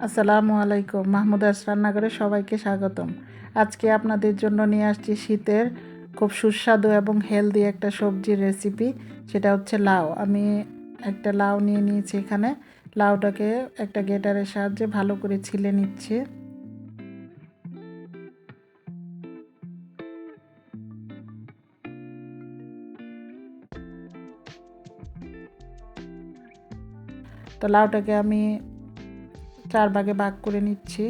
আসসালামু আলাইকুম। মাহমুদাস রান্নাঘরে সবাইকে স্বাগতম। আজকে আপনাদের জন্য নিয়ে আসছি শীতের খুব সুস্বাদু এবং হেলদি একটা সবজির রেসিপি। সেটা হচ্ছে লাউ। আমি একটা লাউ নিয়ে নিয়েছি এখানে। লাউটাকে একটা গ্রেটারের সাহায্যে ভালো করে ছিলে নিচ্ছি। তো লাউটাকে আমি 4 ভাগে ভাগ করে নিচ্ছি।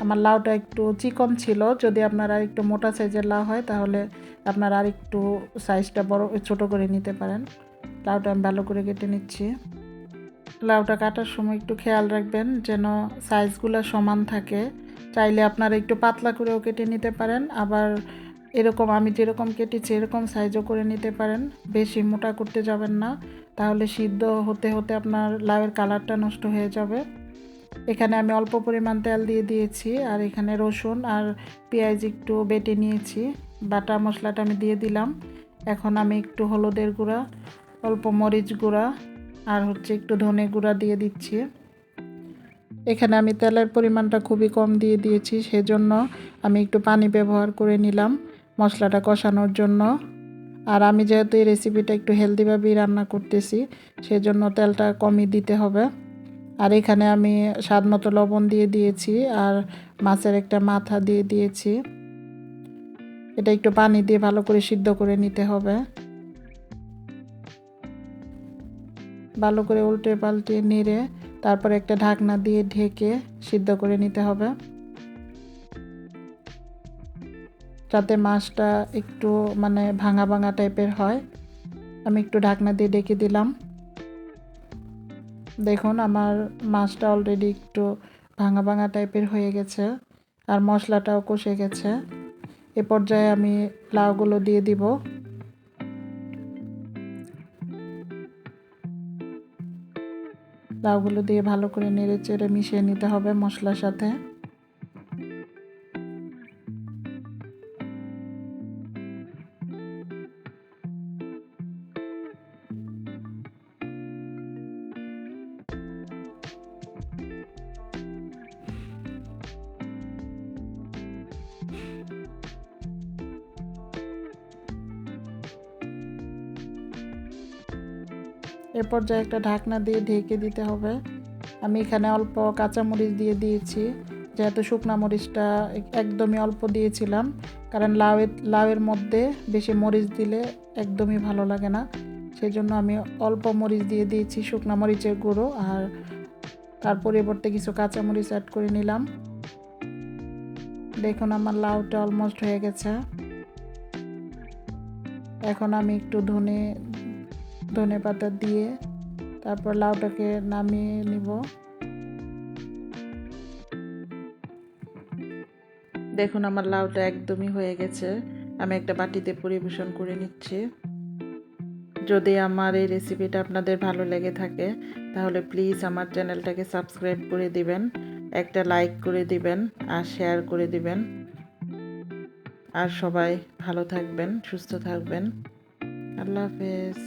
আমার লাউটা একটু চিকন ছিল, যদি আপনার আর একটু মোটা সাইজের লাউ হয় তাহলে আপনারা আর একটু সাইজটা ছোটো করে নিতে পারেন। লাউটা আমি ভালো করে কেটে নিচ্ছি। লাউটা কাটার সময় একটু খেয়াল রাখবেন যেন সাইজগুলো সমান থাকে। চাইলে আপনারা একটু পাতলা করেও কেটে নিতে পারেন, আবার এরকম আমি যেরকম কেটেছি এরকম সাইজও করে নিতে পারেন। বেশি মোটা করতে যাবেন না, তাহলে সিদ্ধ হতে হতে আপনার লাউয়ের কালারটা নষ্ট হয়ে যাবে। এখানে আমি অল্প পরিমাণ তেল দিয়ে দিয়েছি, আর এখানে রসুন আর পেঁয়াজ একটু বেটে নিয়েছি। বাটা মশলাটা আমি দিয়ে দিলাম। এখন আমি একটু হলুদের গুঁড়া, অল্প মরিচ গুঁড়া আর একটু ধনে গুঁড়া দিয়ে দিচ্ছি। এখানে আমি তেলের পরিমাণটা খুবই কম দিয়ে দিয়েছি, সেজন্য আমি একটু পানি ব্যবহার করে নিলাম মশলাটা কষানোর জন্য। আর আমি যেহেতু এই রেসিপিটা একটু হেলদিভাবেই রান্না করতেছি, সেজন্য তেলটা কমই দিতে হবে। আর এখানে আমি স্বাদ মতো লবণ দিয়ে দিয়েছি, আর মাছের একটা মাথা দিয়ে দিয়েছি। এটা একটু পানি দিয়ে ভালো করে সিদ্ধ করে নিতে হবে। ভালো করে উল্টে পাল্টে নেড়ে তারপরে একটা ঢাকনা দিয়ে ঢেকে সিদ্ধ করে নিতে হবে, যাতে মাছটা একটু ভাঙা ভাঙা টাইপের হয়। আমি একটু ঢাকনা দিয়ে ঢেকে দিলাম। দেখুন আমার মাছটা অলরেডি একটু ভাঙা ভাঙা টাইপের হয়ে গেছে, আর মশলাটাও কষে গেছে। এ পর্যায়ে আমি লাউগুলো দিয়ে দিব। লাউগুলো দিয়ে ভালো করে নেড়ে চেড়ে মিশিয়ে নিতে হবে মশলার সাথে। এ পর্যায়ে একটা ঢাকনা দিয়ে ঢেকে দিতে হবে। আমি এখানে অল্প কাঁচামরিচ দিয়ে দিয়েছি, যেহেতু শুকনা মরিচটা একদমই অল্প দিয়েছিলাম, কারণ লাউয়ের মধ্যে বেশি মরিচ দিলে একদমই ভালো লাগে না। সেই জন্য আমি অল্প মরিচ দিয়ে দিয়েছি, শুকনা মরিচের গুঁড়ো, আর তার পরিবর্তে কিছু কাঁচামরিচ অ্যাড করে নিলাম। দেখুন আমার লাউটা অলমোস্ট হয়ে গেছে। এখন আমি একটু ধনে পাতা দিয়ে তারপর লাউটাকে নামিয়ে নিব। দেখুন আমার লাউটা একদমই হয়ে গেছে। আমি একটা বাটিতে পরিবেশন করে নিচ্ছি। যদি আমার এই রেসিপিটা আপনাদের ভালো লেগে থাকে তাহলে প্লিজ আমার চ্যানেলটাকে সাবস্ক্রাইব করে দিবেন, একটা লাইক করে দিবেন আর শেয়ার করে দিবেন। আর সবাই ভালো থাকবেন, সুস্থ থাকবেন। আল্লাহ হাফেজ।